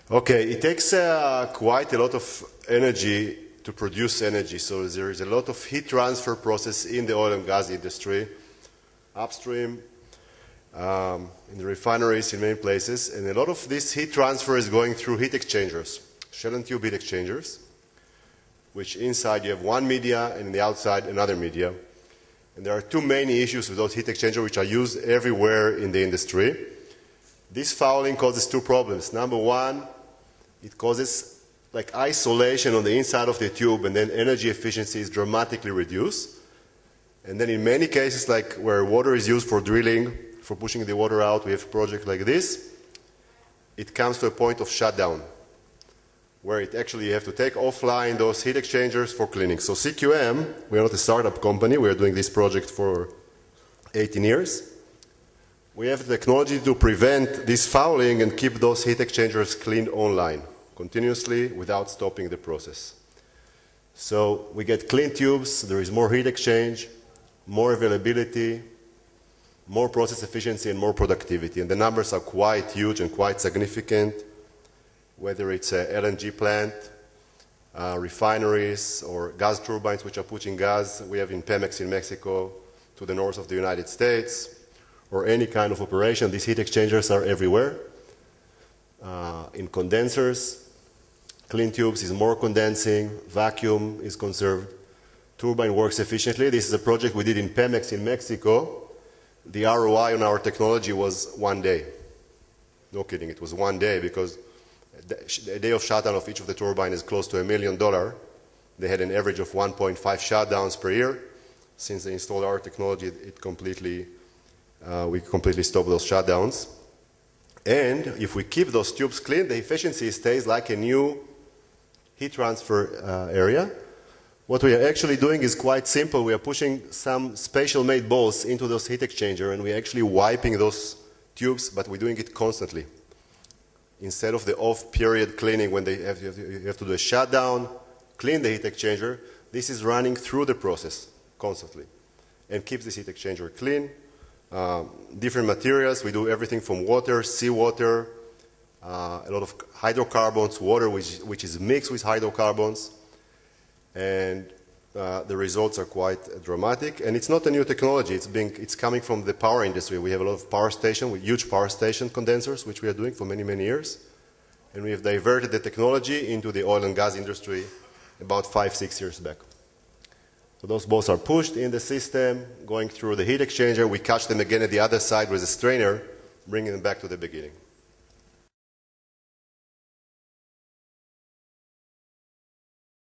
Okay, it takes quite a lot of energy to produce energy, so there is a lot of heat transfer process in the oil and gas industry, upstream, in the refineries, in many places, and a lot of this heat transfer is going through heat exchangers, shell and tube heat exchangers, which inside you have one media and in the outside another media. And there are two main issues with those heat exchangers which are used everywhere in the industry. This fouling causes two problems. Number one, it causes like isolation on the inside of the tube, and then energy efficiency is dramatically reduced. And then in many cases, like where water is used for drilling, for pushing the water out, we have a project like this, it comes to a point of shutdown, where it actually you have to take offline those heat exchangers for cleaning. So CQM, we are not a startup company, we are doing this project for 18 years. We have the technology to prevent this fouling and keep those heat exchangers cleaned online, continuously, without stopping the process. So we get clean tubes, there is more heat exchange, more availability, more process efficiency, and more productivity. And the numbers are quite huge and quite significant, whether it's an LNG plant, refineries, or gas turbines which are pushing gas. We have in Pemex in Mexico to the north of the United States, or any kind of operation. These heat exchangers are everywhere. In condensers, clean tubes is more condensing, vacuum is conserved, turbine works efficiently. This is a project we did in Pemex in Mexico. The ROI on our technology was 1 day. No kidding, it was 1 day, because a day of shutdown of each of the turbines is close to $1 million. They had an average of 1.5 shutdowns per year. Since they installed our technology, we completely stopped those shutdowns. And if we keep those tubes clean, the efficiency stays like a new heat transfer area. What we are actually doing is quite simple. We are pushing some special made balls into those heat exchanger, and we're actually wiping those tubes, but we're doing it constantly. Instead of the off-period cleaning when you have to do a shutdown, clean the heat exchanger, this is running through the process constantly and keeps this heat exchanger clean. Different materials, we do everything from water, seawater, a lot of hydrocarbons, water which is mixed with hydrocarbons, and the results are quite dramatic. And it's not a new technology, it's coming from the power industry. We have a lot of power stations, with huge power station condensers, which we are doing for many, many years. And we have diverted the technology into the oil and gas industry about 5-6 years back. So those balls are pushed in the system, going through the heat exchanger. We catch them again at the other side with a strainer, bringing them back to the beginning.